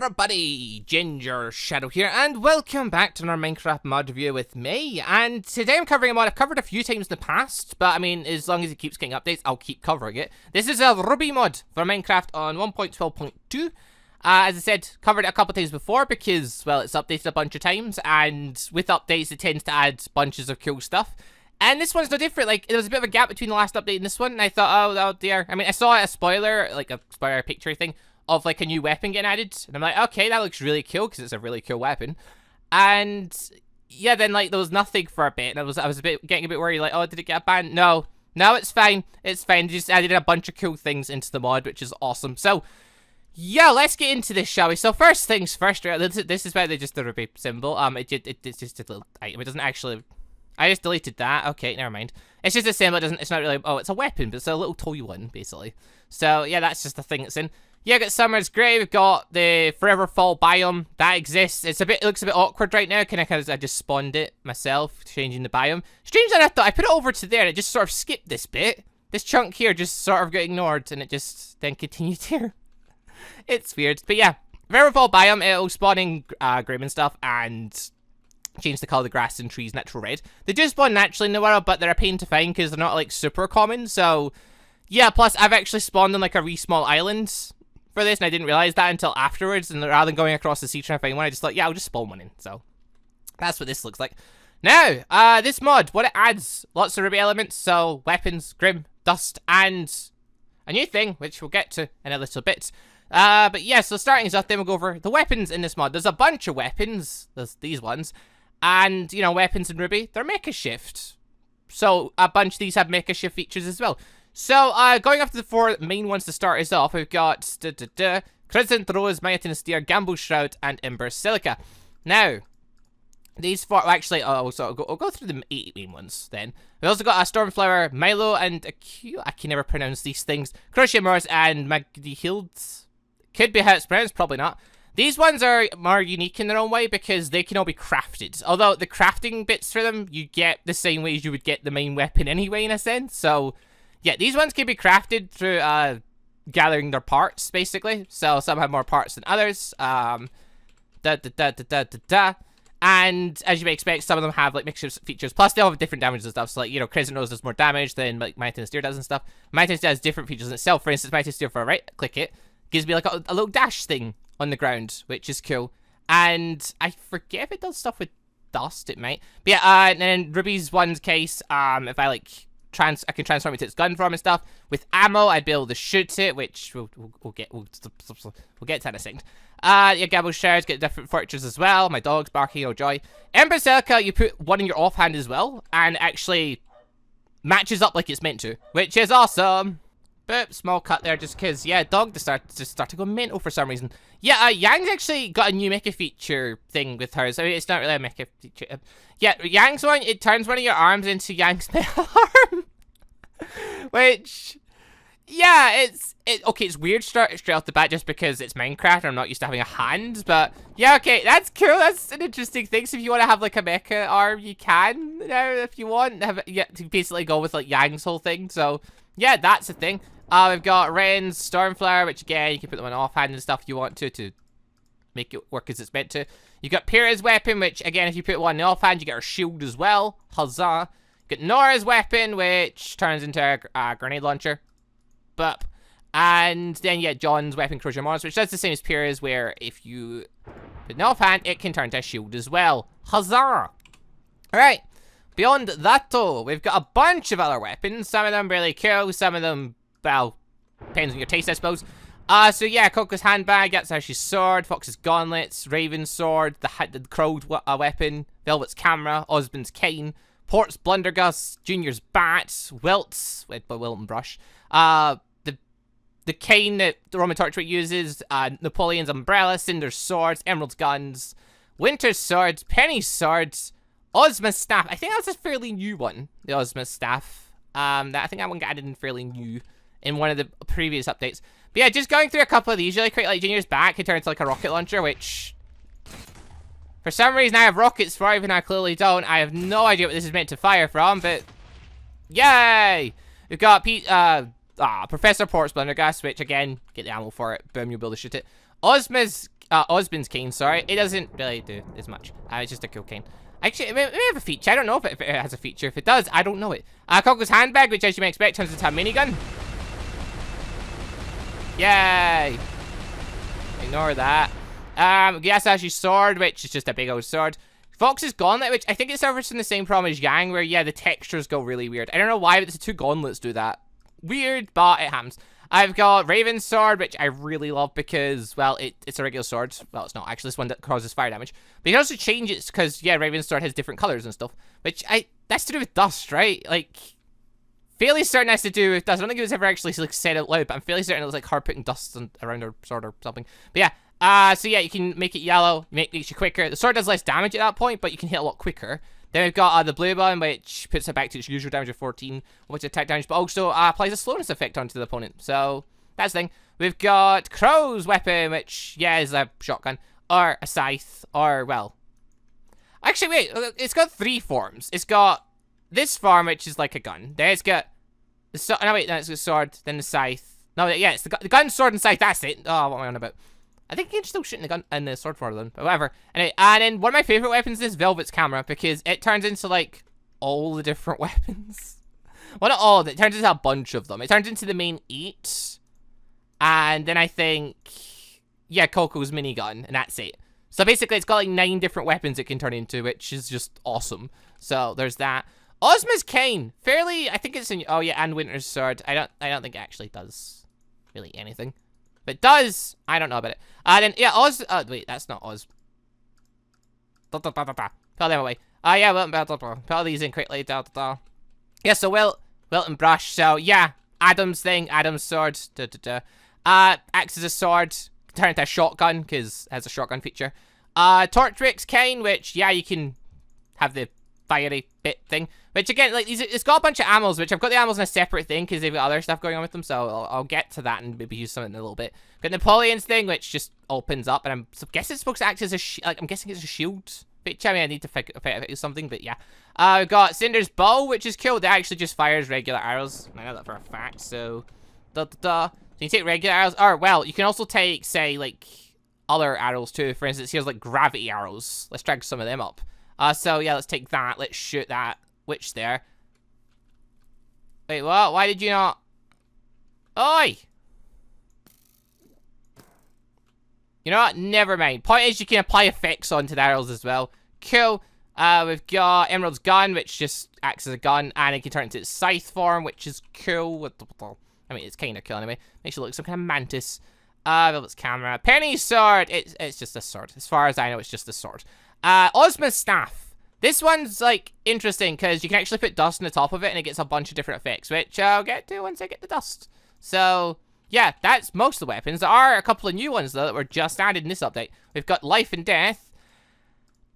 everybody, Gingershadow here, and welcome back to another Minecraft mod review with me. And today I'm covering a mod I've covered a few times in the past, but I mean, as long as it keeps getting updates, I'll keep covering it. This is a RWBY mod for Minecraft on 1.12.2. As I said, covered it a couple times before because, well, it's updated a bunch of times, and with updates it tends to add bunches of cool stuff. And this one's no different. Like, there was a bit of a gap between the last update and this one, and I thought, oh dear. I mean, I saw a spoiler, like a spoiler picture thing, of like a new weapon getting added, and I'm like, okay, that looks really cool because it's a really cool weapon. And yeah, then like there was nothing for a bit, and I was getting a bit worried, like, oh, did it get banned? No, it's fine, it's fine. They just added a bunch of cool things into the mod, which is awesome. So yeah, let's get into this, shall we? So first things first, right? This is basically just the RWBY symbol. It's just a little item. It doesn't actually. I just deleted that. Okay, never mind. It's just a symbol. It's not really. Oh, it's a weapon, but it's a little toy one basically. So yeah, that's just the thing it's in. Yeah, we've got Summer's Grey, we've got the Forever Fall biome, that exists. It looks a bit awkward right now, I just spawned it myself, changing the biome. Strange enough though, I put it over to there and it just sort of skipped this bit. This chunk here just sort of got ignored and it just then continued here. It's weird, but yeah. Forever Fall biome, it'll spawn in GRIMM and stuff and change the colour of the grass and trees natural red. They do spawn naturally in the world, but they're a pain to find because they're not like super common, so yeah, plus I've actually spawned on like a small island for this, and I didn't realize that until afterwards, and rather than going across the sea trying to find one, I just thought, yeah, I'll just spawn one in. So that's what this looks like. Now, this mod, what it adds, lots of RWBY elements, so weapons, GRIMM, dust, and a new thing, which we'll get to in a little bit. But yeah, so starting us off, then we'll go over the weapons in this mod. There's a bunch of weapons, there's these ones, and, you know, weapons in RWBY, they're mecha shift. So a bunch of these have mecha shift features as well. So, going after the four main ones to start us off, we've got Crescent Rose, Mutant Steer, Gamble Shroud, and Ember Silica. Now, these four, actually, I'll go through the 8 main ones then. We've also got a Storm Flower, Milo, and a Q. I can never pronounce these things. Crochet Mars and Magdihilds. Could be how it's pronounced, probably not. These ones are more unique in their own way because they can all be crafted. Although the crafting bits for them, you get the same way as you would get the main weapon anyway, in a sense. So yeah, these ones can be crafted through gathering their parts, basically. So some have more parts than others. And as you may expect, some of them have like mixture features. Plus, they all have different damages and stuff. So like, you know, Crescent Rose does more damage than like Mutant Steer does and stuff. Mutant Steer has different features in itself. For instance, Mutant Steer, if I right-click it, gives me like a little dash thing on the ground, which is cool. And I forget if it does stuff with dust. It might. But yeah, and then RWBY's one's case, if I like I can transform it to its gun form and stuff. With ammo, I'd be able to shoot it, which we'll get to in a second. Yeah, Gamble Shares get different features as well. My dog's barking, oh joy. Ember Silica, you put one in your offhand as well, and actually matches up like it's meant to, which is awesome. But small cut there, just because, yeah, dog just started to go mental for some reason. Yeah, Yang's actually got a new mecha feature thing with hers. I mean, it's not really a mecha feature. Yeah, Yang's one, it turns one of your arms into Yang's metal arm. Which, yeah, okay, it's weird straight off the bat just because it's Minecraft and I'm not used to having a hand. But, yeah, okay, that's cool. That's an interesting thing. So if you want to have, like, a mecha arm, you can, you know, if you want. Yeah, to basically go with, like, Yang's whole thing. So, yeah, that's the thing. We've got Rainstorm Flower, which again, you can put them on offhand and stuff if you want to make it work as it's meant to. You've got Pyrrha's weapon, which again, if you put one in the offhand, you get her shield as well. Huzzah. You've got Nora's weapon, which turns into a grenade launcher. Bup. And then, yeah, John's weapon, Crochet Mars, which does the same as Pyrrha's, where if you put an offhand, it can turn to a shield as well. Huzzah. Alright. Beyond that, though, we've got a bunch of other weapons. Some of them really cool, some of them, well, depends on your taste, I suppose. So yeah, Coco's handbag, that's Ashley's sword, Fox's gauntlets, Raven's sword, the Crow's weapon, Velvet's camera, Osmond's cane, Port's blunderbuss, Junior's bat, Wilt's, Wilt and brush, the cane that the Roman Torchwick uses, Napoleon's umbrella, Cinder's swords, Emerald's guns, Winter's swords, Penny's swords, Ozma's staff. I think that's a fairly new one, the Ozma's staff. I think that one got added in fairly new in one of the previous updates. But yeah, just going through a couple of these really quick, like Junior's back, it turns into like a rocket launcher, which for some reason I have rockets for, even I clearly don't. I have no idea what this is meant to fire from, but yay! We've got Professor Port's Blundergas, which again, get the ammo for it, boom, you'll be able to shoot it. Ozma's Osmond's cane, sorry. It doesn't really do as much. It's just a cool cane. Actually, it may have a feature. I don't know if it has a feature. If it does, I don't know it. Coco's handbag, which as you may expect, turns into a minigun. Yay! Ignore that. Yes, Ash's sword, which is just a big old sword. Fox's gauntlet, which I think it suffers from the same problem as Yang, where, yeah, the textures go really weird. I don't know why, but the two gauntlets do that. Weird, but it happens. I've got Raven's sword, which I really love because, well, it's a regular sword. Well, it's not actually this one that causes fire damage. But you can also change it because, yeah, Raven's sword has different colors and stuff. Which, that's to do with dust, right? Like, fairly certain that's to do with dust. I don't think it was ever actually, like, said out loud, but I'm fairly certain it was, like, her putting dust around her sword or something. But, yeah. So yeah, you can make it yellow, makes you quicker. The sword does less damage at that point, but you can hit a lot quicker. Then we've got the blue one, which puts it back to its usual damage of 14, which attack damage, but also applies a slowness effect onto the opponent. So that's the thing. We've got Crow's weapon, which, yeah, is a shotgun, or a scythe, or, well... Actually, wait, it's got 3 forms. It's got this form, which is like a gun. Then it's got... it's the sword, then the scythe. No, yeah, it's the gun, sword, and scythe, that's it. Oh, what am I on about? I think you can still shoot in the gun and the sword for them, but whatever. Anyway, and then one of my favorite weapons is Velvet's camera because it turns into like all the different weapons. Well, not all of it. It turns into a bunch of them. It turns into the main 8, and then I think, yeah, Coco's minigun, and that's it. So basically, it's got like 9 different weapons it can turn into, which is just awesome. So there's that. Ozma's cane, fairly. I think it's in. Oh yeah, and Winter's sword. I don't think it actually does really anything. But it does, I don't know about it. Then, yeah, Oz, wait, that's not Oz. Put them away. Yeah, put all these in quickly. Yeah, so Wilton brush, so yeah, Adam's thing, Adam's sword. Acts as a sword, turn into a shotgun, because it has a shotgun feature. Torchwick's cane, which, yeah, you can have the fiery bit thing. Which, again, like, it's got a bunch of ammos, which I've got the ammos in a separate thing, because they've got other stuff going on with them, so I'll get to that and maybe use something in a little bit. Got Napoleon's thing, which just opens up, and I guess it's supposed to act as a I'm guessing it's a shield feature. I mean, I need to figure out if it is something, but yeah. We've got Cinder's bow, which is cool. That actually just fires regular arrows. I know that for a fact, so... So you take regular arrows, or, well, you can also take, say, like, other arrows, too. For instance, here's, like, gravity arrows. Let's drag some of them up. So, yeah, let's take that. Let's shoot that witch there. Wait, what? Why did you not... Oi! You know what? Never mind. Point is, you can apply effects onto the arrows as well. Cool. We've got Emerald's gun, which just acts as a gun, and it can turn into its scythe form, which is cool. I mean, it's kind of cool anyway. Makes it look like some kind of mantis. Velvet's camera. Penny's sword. It's just a sword. As far as I know, it's just a sword. Ozma's staff. This one's, like, interesting, because you can actually put dust on the top of it, and it gets a bunch of different effects, which I'll get to once I get the dust. So, yeah, that's most of the weapons. There are a couple of new ones, though, that were just added in this update. We've got Life and Death.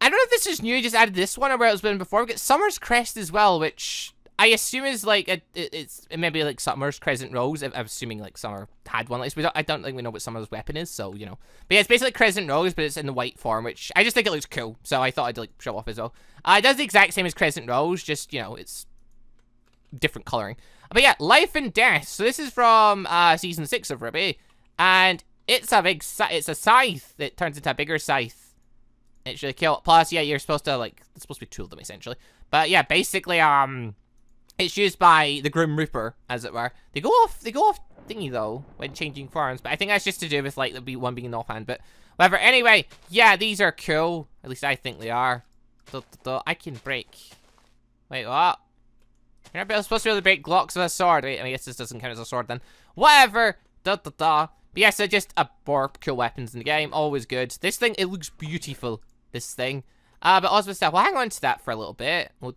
I don't know if this is new, just added this one, or where it's been before. We've got Summer's Crest as well, which I assume is, like, it's maybe, like, Summer's Crescent Rose. I'm assuming, like, Summer had one like this. I don't think we know what Summer's weapon is, so, you know. But yeah, it's basically Crescent Rose, but it's in the white form, which I just think it looks cool, so I thought I'd, like, show off as well. It does the exact same as Crescent Rose, just, you know, it's different coloring. But yeah, Life and Death. So this is from Season 6 of RWBY, and it's a big it's a scythe that turns into a bigger scythe. It's really cool. Plus, yeah, you're supposed to, like, it's supposed to be 2 of them, essentially. But yeah, basically, it's used by the Grim Reaper, as it were. They go off thingy, though, when changing forms. But I think that's just to do with, like, the one being an offhand. But whatever. Anyway, yeah, these are cool. At least I think they are. I can break. Wait, what? You're not supposed to be able to break blocks with a sword. Wait, I guess this doesn't count as a sword then. Whatever. But yeah, so just more cool weapons in the game. Always good. This thing, it looks beautiful. This thing. But Ozma stuff. We'll hang on to that for a little bit. We'll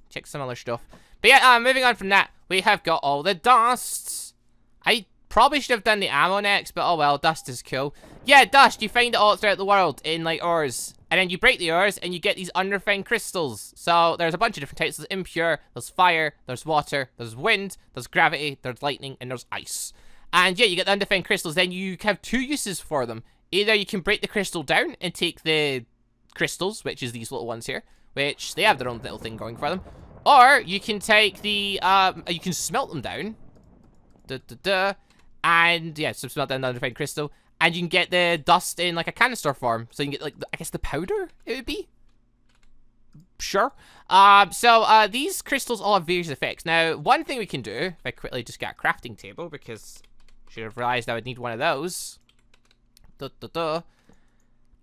check some other stuff. But yeah, moving on from that, we have got all the dusts. I probably should have done the ammo next, but oh well, dust is cool. Yeah, dust, you find it all throughout the world in, like, ores. And then you break the ores, and you get these unrefined crystals. So, there's a bunch of different types. There's impure, there's fire, there's water, there's wind, there's gravity, there's lightning, and there's ice. And yeah, you get the undefined crystals, then you have 2 uses for them. Either you can break the crystal down and take the crystals, which is these little ones here, which they have their own little thing going for them. Or, you can take the, you can smelt them down. And, yeah, so smelt down the undefined crystal. And you can get the dust in, like, a canister form. So you can get, like, I guess the powder, it would be? Sure. These crystals all have various effects. Now, one thing we can do, if I quickly just get a crafting table, because I should have realized I would need one of those. With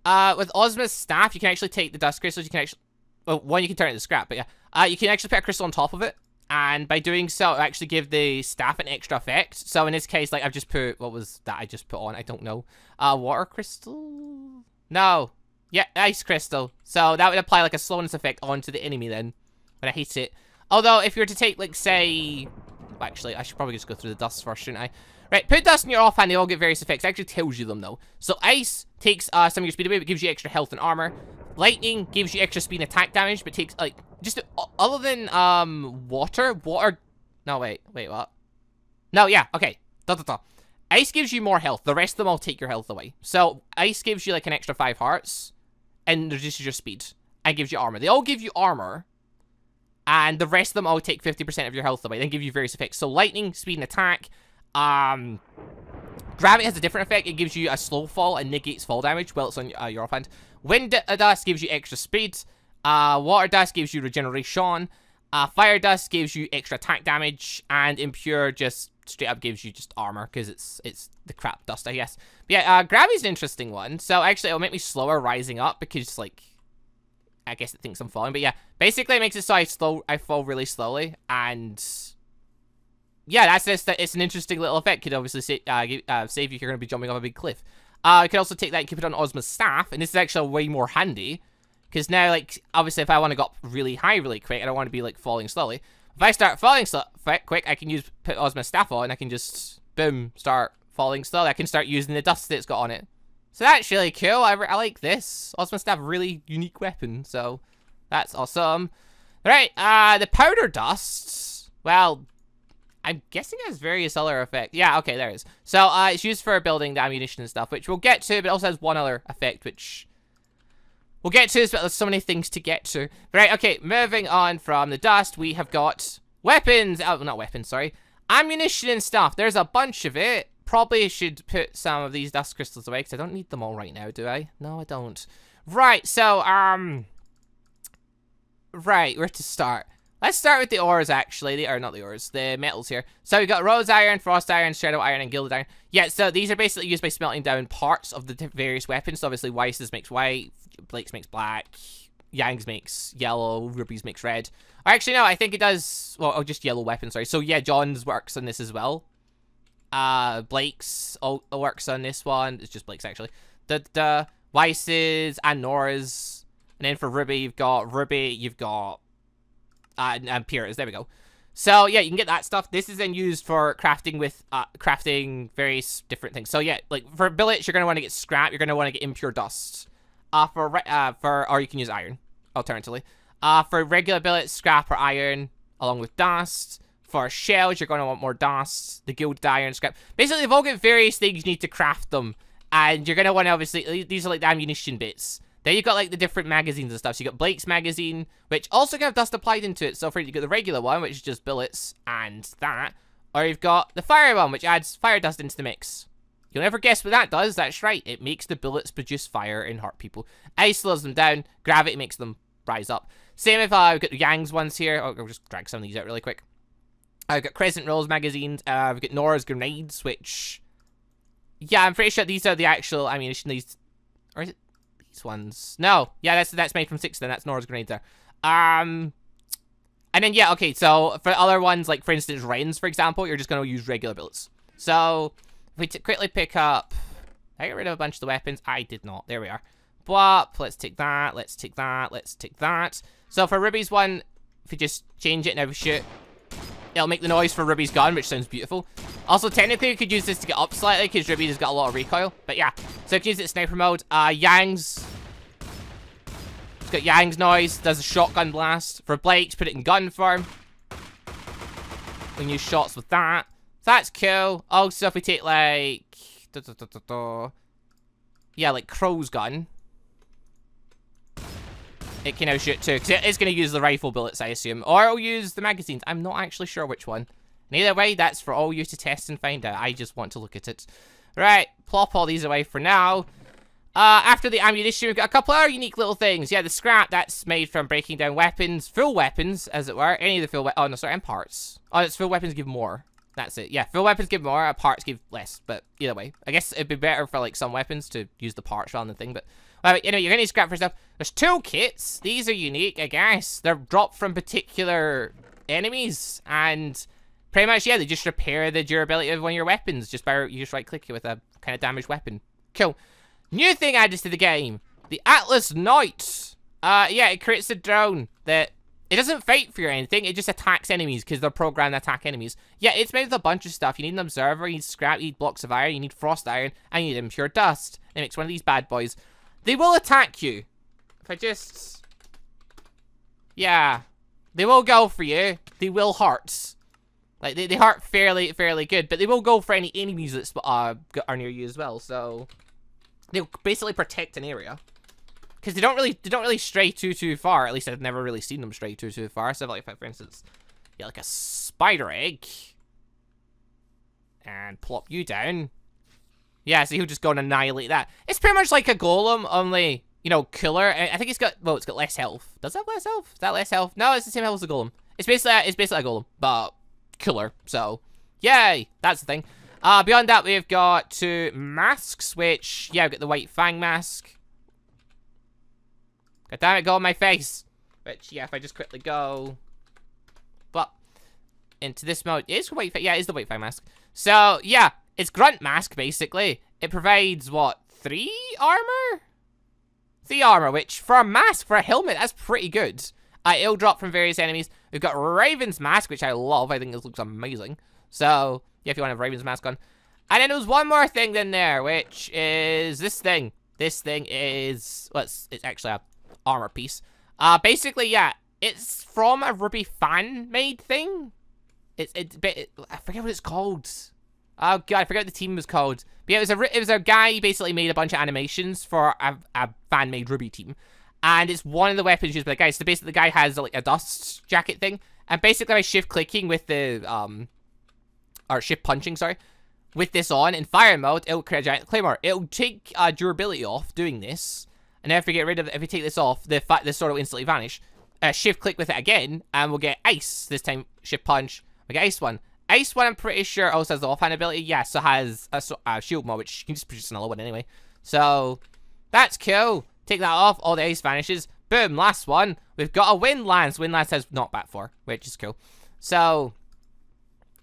Ozma's staff, you can actually take the dust crystals, you can actually... Well, one, you can turn it into scrap, but yeah. You can actually put a crystal on top of it. And by doing so, it'll actually give the staff an extra effect. So in this case, like, I've just put... What was that I just put on? I don't know. Water crystal? No. Yeah, ice crystal. So that would apply, like, a slowness effect onto the enemy then. But I hate it. Although, if you were to take, like, say... Well, actually, I should probably just go through the dust first, shouldn't I? Right, put dust in your offhand, they all get various effects. It actually tells you them, though. So ice takes some of your speed away, but gives you extra health and armor. Lightning gives you extra speed and attack damage, but takes, like, just other than, water. No, wait, what? No, yeah, okay. Ice gives you more health. The rest of them all take your health away. So, ice gives you, like, an extra 5 hearts, and reduces your speed, and gives you armor. They all give you armor, and the rest of them all take 50% of your health away, then give you various effects. So, lightning, speed, and attack. Gravity has a different effect. It gives you a slow fall and negates fall damage while it's on your offhand. Wind dust gives you extra speed. Water dust gives you regeneration. Fire dust gives you extra attack damage, and impure just straight up gives you just armor because it's the crap dust, I guess. But yeah, gravity's an interesting one. So actually, it'll make me slower rising up because, like, I guess it thinks I'm falling. But yeah, basically it makes it so I fall really slowly, and yeah, that's just it's an interesting little effect. Could obviously save you if you're going to be jumping off a big cliff. You can also take that and keep it on Ozma's staff, and this is actually way more handy. Because now, like, obviously if I want to go up really high really quick, I don't want to be, like, falling slowly. If I start falling quick, I can put Ozma's staff on, and I can just, boom, start falling slowly. I can start using the dust that it's got on it. So that's really cool. I like this. Ozma's staff, really unique weapon, so that's awesome. Right, the powder dust, well, I'm guessing it has various other effects. Yeah, okay, there it is. So, it's used for building the ammunition and stuff, which we'll get to, but it also has one other effect, which we'll get to, but there's so many things to get to. Right, okay, moving on from the dust, we have got weapons. Oh, not weapons, sorry. Ammunition and stuff. There's a bunch of it. Probably should put some of these dust crystals away, because I don't need them all right now, do I? No, I don't. Right, so, right, where to start? Let's start with the ores, actually. Not the ores, the metals here. So we've got rose iron, frost iron, shadow iron, and gilded iron. Yeah, so these are basically used by smelting down parts of the various weapons. So obviously, Weiss's makes white, Blake's makes black, Yang's makes yellow, Ruby's makes red. Or actually, no, I think it does, well, oh, just yellow weapons, sorry. So yeah, John's works on this as well. Blake's works on this one. It's just Blake's, actually. The Weiss's and Nora's. And then for Ruby, you've got and Pirates, there we go. So yeah, you can get that stuff. This is then used for crafting with crafting various different things. So yeah, like for billets, you're gonna want to get scrap. You're gonna want to get impure dust. Or you can use iron alternatively. For regular billets, scrap or iron along with dust. For shells, you're gonna want more dust. The gilded iron, scrap. Basically, they've all got various things you need to craft them, and you're gonna want to obviously these are like the ammunition bits. Then you've got, like, the different magazines and stuff. So you got Blake's magazine, which also can have dust applied into it. So for you got the regular one, which is just billets and that. Or you've got the fire one, which adds fire dust into the mix. You'll never guess what that does. That's right. It makes the bullets produce fire and hurt people. Ice slows them down. Gravity makes them rise up. Same if I've got the Yang's ones here. I'll just drag some of these out really quick. I've got Crescent Rolls magazines. I've got Nora's grenades, which... Yeah, I'm pretty sure these are the actual ammunition. Or is it... ones. No. Yeah, that's made from 6 then. That's Nora's grenade there. And then, yeah, okay, so for other ones, like, for instance, Ren's, for example, you're just going to use regular bullets. So, if we quickly pick up... I got rid of a bunch of the weapons. I did not. There we are. But, let's take that, let's take that, let's take that. So, for Ruby's one, if we just change it and now shoot, it'll make the noise for Ruby's gun, which sounds beautiful. Also, technically, we could use this to get up slightly, because Ruby has got a lot of recoil. But yeah, so I can use it in sniper mode. Yang's... It's got Yang's noise, does a shotgun blast. For Blake's, put it in gun form. We can use shots with that. So that's cool. Also, if we take, like... Yeah, like Crow's gun. It can now shoot too, because it's going to use the rifle bullets, I assume. Or it'll use the magazines. I'm not actually sure which one. And either way, that's for all you to test and find out. I just want to look at it. Right, plop all these away for now. After the ammunition, we've got a couple other unique little things. Yeah, the scrap, that's made from breaking down weapons. Full weapons, as it were. Any of the full weapons. Oh, no, sorry, and parts. Oh, it's full weapons give more. That's it. Yeah, full weapons give more, parts give less. But either way, I guess it'd be better for, like, some weapons to use the parts rather than the thing. But, you know, you're gonna need scrap for stuff. There's toolkits. These are unique, I guess. They're dropped from particular enemies. And pretty much, yeah, they just repair the durability of one of your weapons. Just by, you just right-click it with a kind of damaged weapon. Cool. New thing added to the game, the Atlas Knight. Yeah, it creates a drone that, it doesn't fight for you or anything, it just attacks enemies because they're programmed to attack enemies. Yeah, it's made with a bunch of stuff. You need an observer, you need scrap, you need blocks of iron, you need frost iron, and you need impure dust. It makes one of these bad boys. They will attack you. If I just... Yeah. They will go for you. They will hurt. Like, they hurt fairly good, but they will go for any enemies that are near you as well, so... They'll basically protect an area. Because they don't really stray too far. At least I've never really seen them stray too far. So, like, for instance, yeah, like a spider egg. And plop you down. Yeah, so he'll just go and annihilate that. It's pretty much like a golem, only, you know, cooler. I think it's got less health. Does it have less health? Is that less health? No, it's the same health as a golem. It's basically a golem, but cooler. So, yay! That's the thing. Beyond that, we've got 2 masks, which, yeah, we've got the white fang mask. God damn it, go on my face. Which, yeah, if I just quickly go... But, into this mode, it is the white fang mask. So, yeah, it's grunt mask, basically. It provides, what, 3 armor? 3 armor, which, for a mask, for a helmet, that's pretty good. It'll drop from various enemies. We've got Raven's mask, which I love. I think this looks amazing. So... Yeah, if you want to have Raven's mask on. And then there was one more thing in there, which is this thing. This thing is... Well, it's actually a armor piece. Basically, yeah, it's from a RWBY fan-made thing. I forget what it's called. Oh, God, I forget what the team was called. But yeah, it was a guy basically made a bunch of animations for a fan-made RWBY team. And it's one of the weapons used by the guy. So basically, the guy has, like, a dust jacket thing. And basically, by shift-clicking with the... or shift punching, sorry, with this on, in fire mode, it'll create a giant claymore. It'll take durability off doing this, and then if we get rid of it, if we take this off, the sword will instantly vanish. Shift click with it again, and we'll get ice. This time, shift punch, we get ice one. Ice one, I'm pretty sure, also has the offhand ability. Yes, so has a shield mod, which you can just produce another one anyway. So, that's cool. Take that off, all the ice vanishes. Boom, last one. We've got a wind lance. Wind lance has knockback 4, which is cool. So...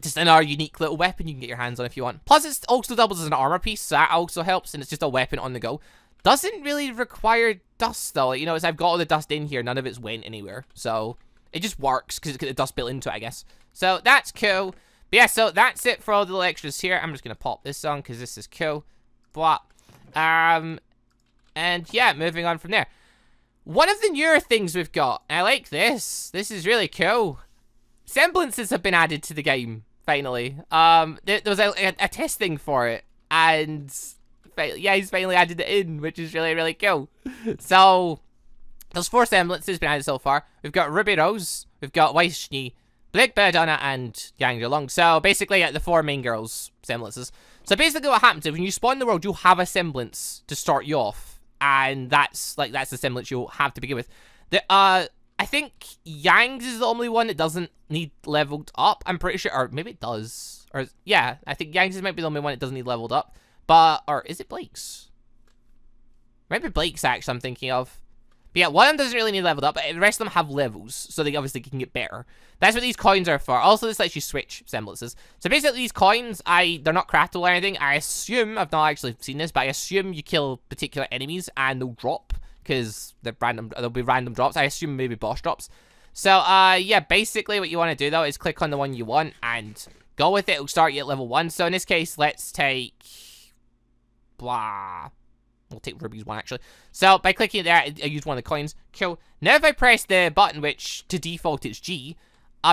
Just another unique little weapon you can get your hands on if you want. Plus, it also doubles as an armor piece, so that also helps, and it's just a weapon on the go. Doesn't really require dust, though. You know, as I've got all the dust in here, none of it's went anywhere. So, it just works, because it's got the dust built into it, I guess. So, that's cool. But yeah, so that's it for all the little extras here. I'm just going to pop this on, because this is cool. But, and yeah, moving on from there. One of the newer things we've got, I like this. This is really cool. Semblances have been added to the game. Finally. There was a testing for it, and yeah, he's finally added it in, which is really cool. So, there's 4 semblances been added so far. We've got Ruby Rose, we've got Weishni, Blake Belladonna, and Yang Yolong. So, basically, the 4 main girls' semblances. So, basically, what happens is when you spawn in the world, you'll have a semblance to start you off, and that's the semblance you'll have to begin with. I think Yang's is the only one that doesn't need leveled up. I'm pretty sure, or maybe it does. Or, yeah, I think Yang's might be the only one that doesn't need leveled up. But, or is it Blake's? Maybe Blake's actually I'm thinking of. But yeah, one of them doesn't really need leveled up, but the rest of them have levels, so they obviously can get better. That's what these coins are for. Also, this lets you switch semblances. So basically, these coins, they're not craftable or anything. I assume, I've not actually seen this, but I assume you kill particular enemies and they'll drop. Because there'll be random drops. I assume maybe boss drops. So, yeah, basically what you want to do, though, is click on the one you want and go with it. It'll start you at level 1. So, in this case, let's take... Blah. We'll take Ruby's one, actually. So, by clicking there, I use one of the coins. Cool. Now, if I press the button, which, to default, it's G,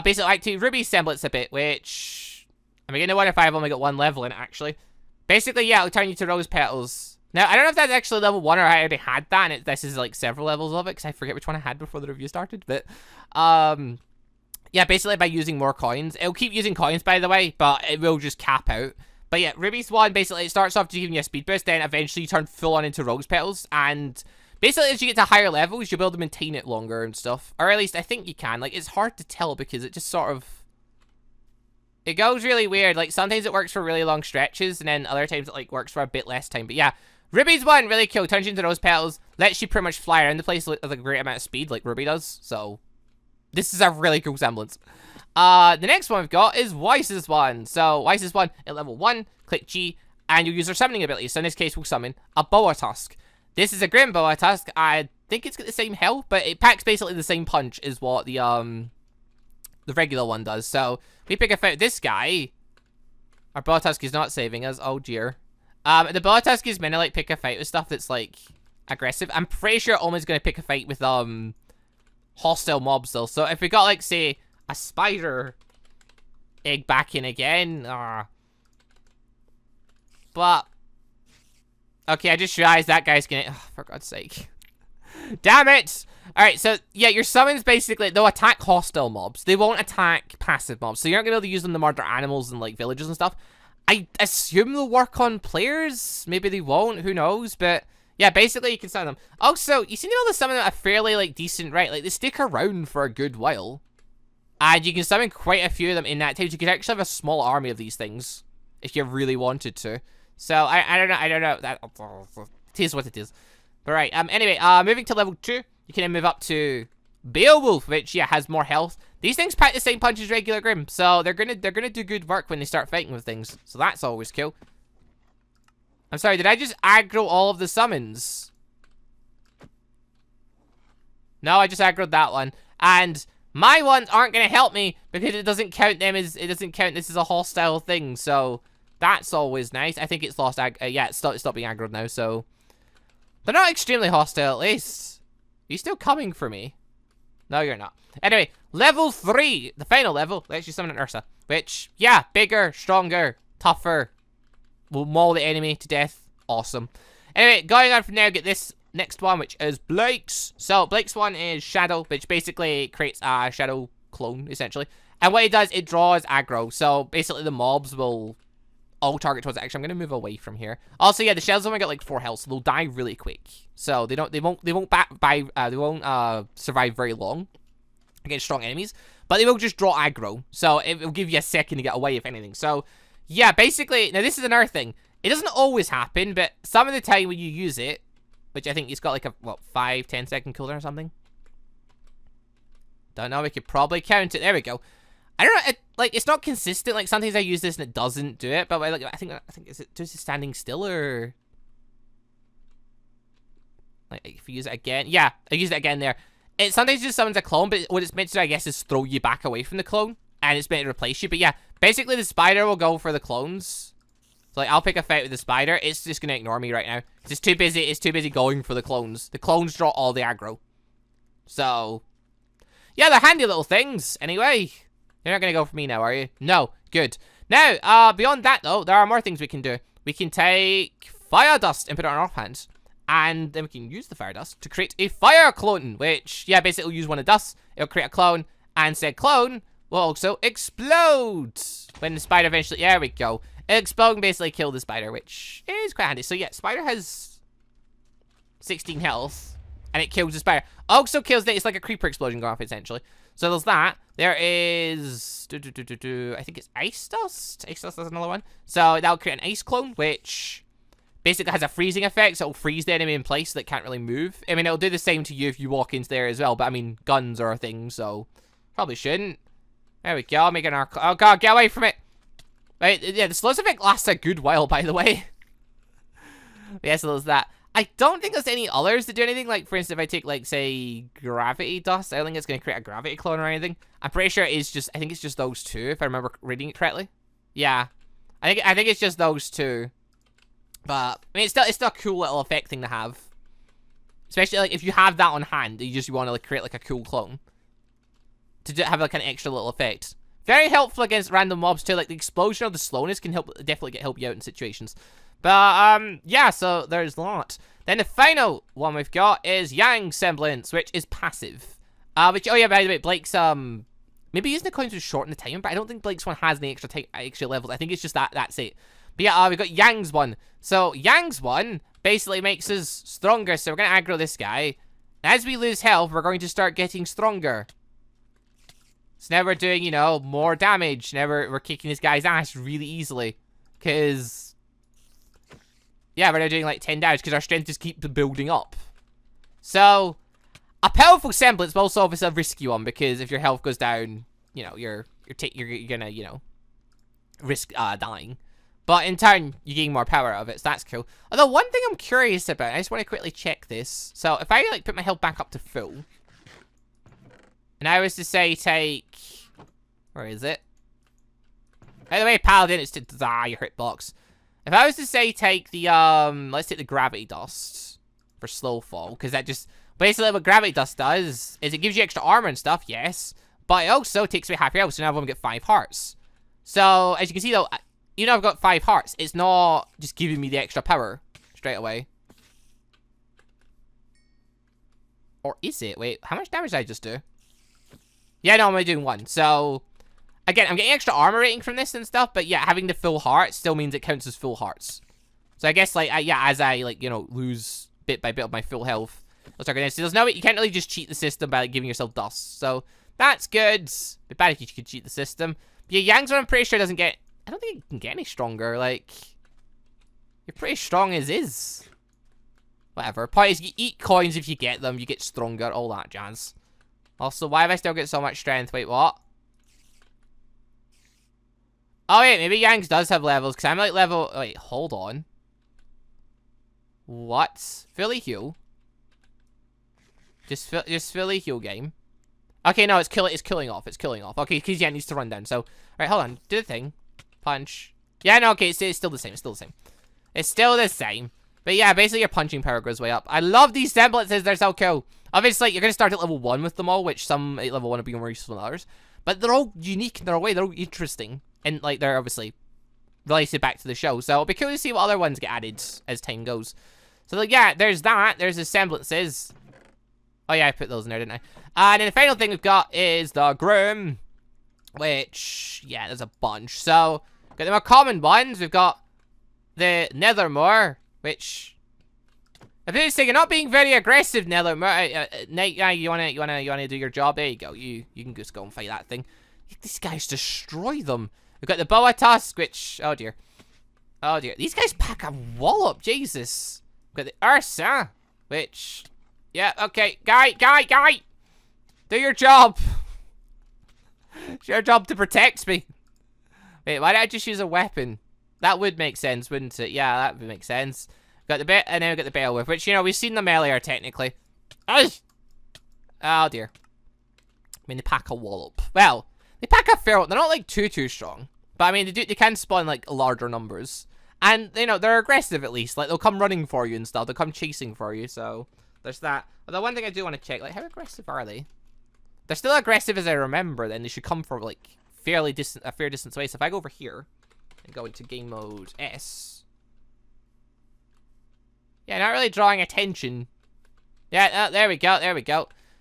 basically, I like to Ruby's semblance a bit, which... I'm beginning to wonder if I've only got 1 level in it, actually. Basically, yeah, it'll turn you to rose petals. Now, I don't know if that's actually level 1 or I already had that, and this is, like, several levels of it, because I forget which one I had before the review started, but, yeah, basically by using more coins. It'll keep using coins, by the way, but it will just cap out. But yeah, RWBY's one, basically, it starts off just giving you a speed boost, then eventually you turn full on into rose petals, and basically as you get to higher levels, you'll be able to maintain it longer and stuff. Or at least I think you can. Like, it's hard to tell because it just sort of... It goes really weird. Like, sometimes it works for really long stretches, and then other times it, like, works for a bit less time. But yeah, RWBY's one, really cool. Turns you into rose petals, lets you pretty much fly around the place with a great amount of speed, like RWBY does. So, this is a really cool semblance. The next one we've got is Weiss's one. So, Weiss's one, at level 1, click G, and you'll use our summoning ability. So, in this case, we'll summon a boa tusk. This is a GRIMM boa tusk. I think it's got the same health, but it packs basically the same punch as what the regular one does. So, we pick a fight this guy. Our boa tusk is not saving us. Oh, dear. The boa tusk is meant to, like, pick a fight with stuff that's, like, aggressive. I'm pretty sure Omen's going to pick a fight with, hostile mobs, though. So, if we got, like, say, a spider egg back in again. But, okay, I just realized that guy's gonna... Oh, for God's sake. Damn it! Alright, so, yeah, your summons basically, they'll attack hostile mobs. They won't attack passive mobs. So, you're not gonna be able to use them to murder animals and, like, villages and stuff. I assume they'll work on players. Maybe they won't. Who knows? But, yeah, basically, you can summon them. Also, you seem to be able to summon them at a fairly, like, decent rate. Like, they stick around for a good while. And you can summon quite a few of them in that time. You could actually have a small army of these things if you really wanted to. So, I don't know. That it is what it is. But right, anyway, moving to level 2, you can then move up to Beowulf, which, yeah, has more health. These things pack the same punch as regular GRIMM, so they're gonna do good work when they start fighting with things. So that's always cool. I'm sorry, did I just aggro all of the summons? No, I just aggroed that one. And my ones aren't gonna help me because it doesn't count them as, it doesn't count this as a hostile thing, so that's always nice. I think it's lost yeah, it's stopped being aggroed now, so they're not extremely hostile, at least. Are you still coming for me? No, you're not. Anyway, level 3, the final level, lets you summon an Ursa, which, yeah, bigger, stronger, tougher, will maul the enemy to death. Awesome. Anyway, going on from now, get this next one, which is Blake's. So, Blake's one is Shadow, which basically creates a shadow clone, essentially. And what it does, it draws aggro. So, basically, the mobs will all target towards it. Actually, I'm going to move away from here. Also, yeah, the shells only got like 4 health, so they'll die really quick. So, they won't survive very long against strong enemies, but they will just draw aggro. So, it will give you a second to get away, if anything. So, yeah, basically, now this is another thing. It doesn't always happen, but some of the time when you use it, which I think it's got like a, what, 5-10 second cooldown or something? Don't know, we could probably count it. There we go. I don't know, it's not consistent. Like, sometimes I use this and it doesn't do it, but like, I think, does it standing still, or? Like, if you use it again, yeah, I use it again there. It sometimes just summons a clone, but what it's meant to do, I guess, is throw you back away from the clone, and it's meant to replace you. But yeah, basically the spider will go for the clones. So like, I'll pick a fight with the spider. It's just gonna ignore me right now. It's too busy. It's too busy going for the clones. The clones draw all the aggro. So, yeah, they're handy little things. Anyway, you're not gonna go for me now, are you? No. Good. Now, beyond that though, there are more things we can do. We can take fire dust and put it on our offhand, and then we can use the fire dust to create a fire clone, which, yeah, basically use one of dust. It'll create a clone, and said clone will also explode when the spider eventually. There we go. It'll explode and basically kill the spider, which is quite handy. So yeah, spider has 16 health, and it kills the spider. Also kills it. It's like a creeper explosion going off, essentially. So there's that. There is, I think it's ice dust. Ice dust is another one. So that'll create an ice clone, which basically has a freezing effect. So it'll freeze the enemy in place that can't really move. I mean, it'll do the same to you if you walk into there as well. But I mean, guns are a thing, so probably shouldn't. There we go. Making our, oh god, get away from it. Right, yeah, the slow effect lasts a good while, by the way. Yeah, so there's that. I don't think there's any others that do anything. Like, for instance, if I take, like, say, gravity dust, I don't think it's going to create a gravity clone or anything. I'm pretty sure it is just, I think it's just those two, if I remember reading it correctly. Yeah. I think it's just those two. But, I mean, it's still a cool little effect thing to have. Especially, like, if you have that on hand, you just want to, like, create, like, a cool clone. To have, like, an extra little effect. Very helpful against random mobs too. Like the explosion of the slowness can definitely help you out in situations. But yeah, so there's that. Then the final one we've got is Yang Semblance, which is passive. Which, oh yeah, by the way, Blake's maybe using the coins to shorten the time, but I don't think Blake's one has any extra levels. I think it's just that's it. But yeah, we've got Yang's one. So Yang's one basically makes us stronger. So we're going to aggro this guy. As we lose health, we're going to start getting stronger. So now we're doing, you know, more damage. Now we're kicking this guy's ass really easily. Because, yeah, we're now doing like 10 damage because our strength just keeps building up. So, a powerful Semblance, but also obviously a risky one. Because if your health goes down, you know, you're gonna, you know, risk dying. But in turn, you gain more power out of it, so that's cool. Although, one thing I'm curious about, I just want to quickly check this. So, if I, like, put my health back up to full, and I was to say take... Where is it? By the way, Paladin, it's to your hitbox. If I was to say take the, let's take the Gravity Dust for slow fall, because that just... Basically, what Gravity Dust does is it gives you extra armor and stuff, yes, but it also takes away half your health, so now I've only got 5 hearts. So, as you can see, though... You know I've got 5 hearts. It's not just giving me the extra power straight away. Or is it? Wait, how much damage did I just do? Yeah, no, I'm only doing 1. So, again, I'm getting extra armor rating from this and stuff. But yeah, having the full heart still means it counts as full hearts. So I guess, like, yeah, as I, like, you know, lose bit by bit of my full health. So there's no way, you can't really just cheat the system by, like, giving yourself dust. So, that's good. It'd be bad if you could cheat the system. But yeah, Yang's one I'm pretty sure doesn't get... I don't think it can get any stronger, like... You're pretty strong as is. Whatever. Point is, you eat coins if you get them, you get stronger, all that jazz. Also, why have I still got so much strength? Wait, what? Oh, wait, maybe Yang's does have levels, because I'm like level... Wait, hold on. What? Fully heal? Just fully heal game. Okay, no, it's killing off. It's killing off. Okay, because Yang needs to run down, so... Alright, hold on. Do the thing. Punch. Yeah, no, okay, it's still the same. It's still the same. It's still the same. But yeah, basically your punching power goes way up. I love these semblances. They're so cool. Obviously, you're going to start at level 1 with them all, which some at level 1 will be more useful than others. But they're all unique in their way. They're all interesting. And, like, they're obviously related back to the show. So it'll be cool to see what other ones get added as time goes. So, like, yeah, there's that. There's the semblances. Oh, yeah, I put those in there, didn't I? And then the final thing we've got is the GRIMM. Which, yeah, there's a bunch. So... Got the more common ones. We've got the Nethermore, which I'm just saying, you're not being very aggressive, Nethermore. Nate, you wanna do your job? There you go. You can just go and fight that thing. These guys destroy them. We've got the Boa Tusk, which oh dear, these guys pack a wallop. Jesus. We've got the Ursa, which yeah, okay, guy, do your job. It's your job to protect me. Wait, why did I just use a weapon? That would make sense, wouldn't it? Yeah, that would make sense. Got the bit, and then we got the Beowulf, which, you know, we've seen them earlier, technically. Oh, dear. I mean, they pack a wallop. Well, they pack a fair... They're not, like, too strong. But, I mean, they can spawn, like, larger numbers. And, you know, they're aggressive, at least. Like, they'll come running for you and stuff. They'll come chasing for you, so... There's that. Although, one thing I do want to check, like, how aggressive are they? They're still aggressive as I remember, then. They should come from, like... a fair distance away. So if I go over here and go into game mode S, yeah, not really drawing attention. Yeah, there we go.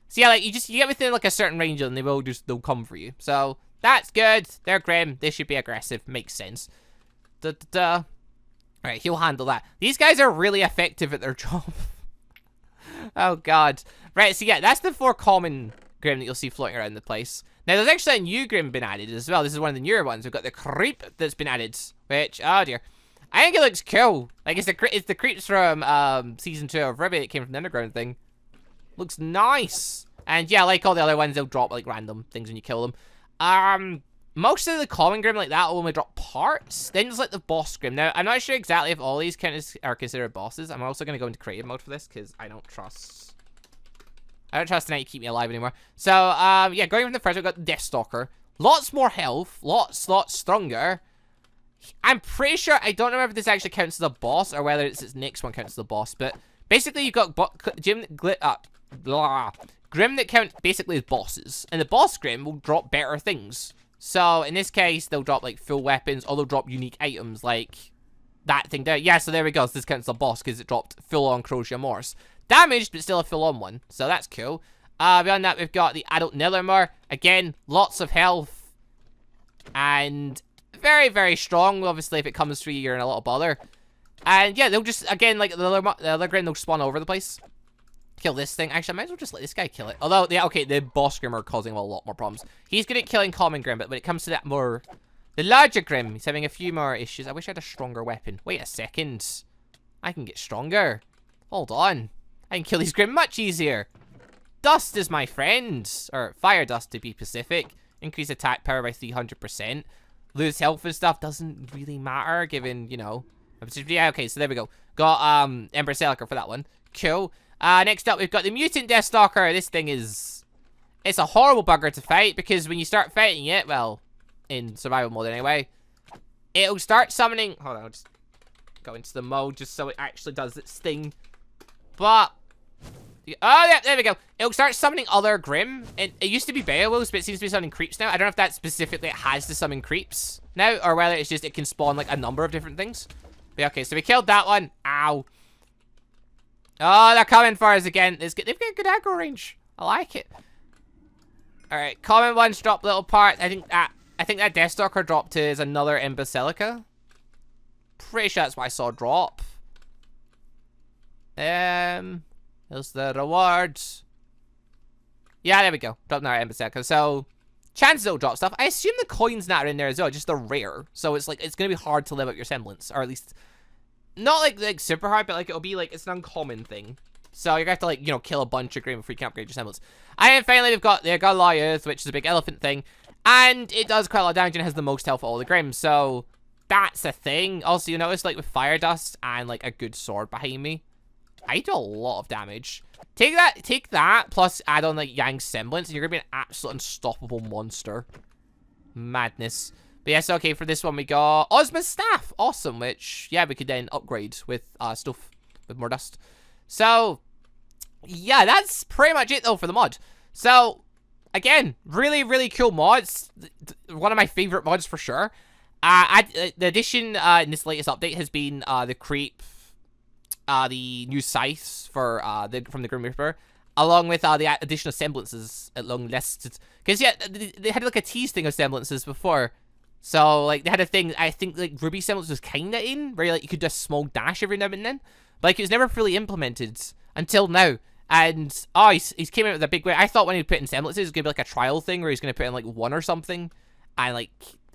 So yeah, like you get within like a certain range and they'll come for you. So that's good. They're grim. They should be aggressive. Makes sense. Alright, he'll handle that. These guys are really effective at their job. Oh god. Right, so yeah, that's the 4 common grim that you'll see floating around the place. Now, there's actually a new Grim been added as well. This is one of the newer ones. We've got the Creep that's been added, which, oh dear. I think it looks cool. Like, it's the Creeps from Season 2 of RWBY that came from the Underground thing. Looks nice. And yeah, like all the other ones, they'll drop, like, random things when you kill them. Most of the common Grim like that will only drop parts. Then there's, like, the Boss Grim. Now, I'm not sure exactly if all these are considered bosses. I'm also going to go into creative mode for this, because I don't trust tonight to keep me alive anymore. So, yeah, going from the first, we've got the Death Stalker. Lots more health. Lots stronger. I'm pretty sure, I don't know if this actually counts as a boss, or whether it's its next one counts as a boss, but basically you've got Grim that count basically as bosses. And the Boss Grim will drop better things. So, in this case, they'll drop, like, full weapons, or they'll drop unique items, like that thing there. Yeah, so there we go. So this counts as a boss, because it dropped full-on Crochet Morse. Damaged, but still a full-on one. So that's cool. Beyond that, we've got the Adult Nethermore. Again, lots of health. And very, very strong. Obviously, if it comes through, you're in a lot of bother. And yeah, they'll just, again, like the other Grimm, they'll spawn all over the place. Kill this thing. Actually, I might as well just let this guy kill it. Although, yeah, okay, the boss Grimm are causing him a lot more problems. He's good at killing common Grimm, but when it comes to that more... The larger Grimm, he's having a few more issues. I wish I had a stronger weapon. Wait a second. I can get stronger. Hold on. I can kill these Grimm much easier. Dust is my friend. Or fire dust, to be specific. Increase attack power by 300%. Lose health and stuff doesn't really matter, given, you know... Yeah, okay, so there we go. Got, Ember Stalker for that one. Cool. Next up, we've got the Mutant Stalker. This thing is... It's a horrible bugger to fight, because when you start fighting it, well, in survival mode anyway, it'll start summoning... Hold on, I'll just go into the mode just so it actually does its thing. But... Oh, yeah, there we go. It'll start summoning other Grimm. It used to be Beowulf's, but it seems to be summoning creeps now. I don't know if that specifically it has to summon creeps now, or whether it's just it can spawn, like, a number of different things. But, okay, so we killed that one. Ow. Oh, they're coming for us again. They've got good aggro range. I like it. Alright, common ones drop little parts. I think that Deathstalker dropped to is another Imbecilica. Pretty sure that's what I saw drop. Here's the rewards. Yeah, there we go. Drop another Imbecilica. So, chances it'll drop stuff. I assume the coins that are in there as well, just they're rare. So it's like, it's gonna be hard to live up your semblance. Or at least, not like super hard, but like it'll be like, it's an uncommon thing. So you're gonna have to like, you know, kill a bunch of Grimm before you can upgrade your semblance. And then finally we've got the Goliath, which is a big elephant thing. And it does quite a lot of damage and has the most health of all the Grimm. So that's a thing. Also, you notice like with fire dust and like a good sword behind me, I do a lot of damage. Take that, plus add on like Yang's Semblance, and you're gonna be an absolute unstoppable monster. Madness. But yes, okay, for this one we got Ozma's Staff. Awesome, which, yeah, we could then upgrade with stuff with more dust. So, yeah, that's pretty much it though for the mod. So, again, really, really cool mods. One of my favorite mods for sure. The addition in this latest update has been the creep, the new scythes for from the Grim Reaper, along with the addition of semblances at long listed. Because yeah, they had like a tease thing of semblances before, so like they had a thing. I think like RWBY semblance was kind of in where like you could do a small dash every now and then, but like it was never fully implemented until now. And oh, he's came out with a big way. I thought when he put in semblances, it was gonna be like a trial thing where he's gonna put in like 1 or something, and like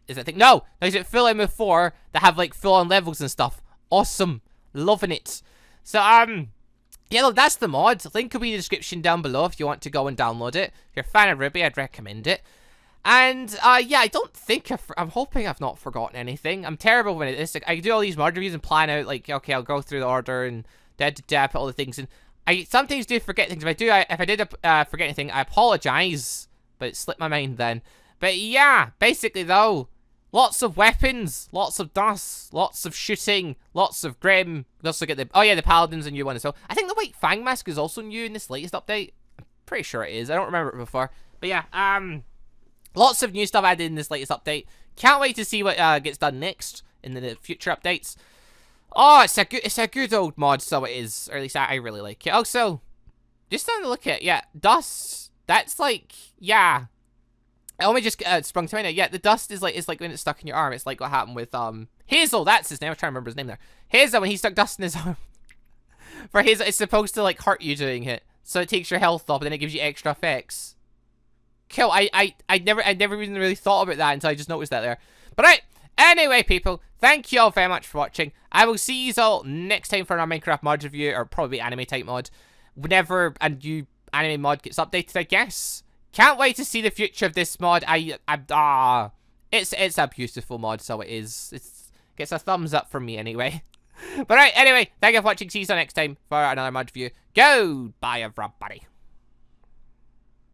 is that thing? No, he's at full in 4 that have like full on levels and stuff. Awesome, loving it. So, yeah, look, that's the mod. Link will be in the description down below if you want to go and download it. If you're a fan of RWBY, I'd recommend it. And, yeah, I don't think I'm hoping I've not forgotten anything. I'm terrible when it is. I do all these mod reviews and plan out, like, okay, I'll go through the order and put all the things in. I sometimes do forget things. If I did forget anything, I apologize. But it slipped my mind then. But, yeah, basically, though, lots of weapons, lots of dust, lots of shooting, lots of Grimm. We also get the... Oh, yeah, the Paladin's a new one as well. I think the White Fang Mask is also new in this latest update. I'm pretty sure it is. I don't remember it before. But, yeah, lots of new stuff added in this latest update. Can't wait to see what gets done next in the future updates. Oh, it's a good old mod, so it is. Or at least I really like it. Also, just having a look at it, yeah, dust. That's like, yeah. I only just sprung to mind. Yeah, the dust is like, it's like when it's stuck in your arm. It's like what happened with Hazel. That's his name. I was trying to remember his name there. Hazel, when he stuck dust in his arm. For Hazel, it's supposed to like hurt you doing it, so it takes your health off, and then it gives you extra effects. Cool. I never even really thought about that until I just noticed that there. But right. Anyway, people, thank you all very much for watching. I will see you all next time for another Minecraft mod review, or probably anime type mod, whenever a new anime mod gets updated, I guess. Can't wait to see the future of this mod. It's a beautiful mod, so it is. It gets a thumbs up from me anyway. But right, anyway, thank you for watching. See you next time for another mod review. Goodbye, everybody.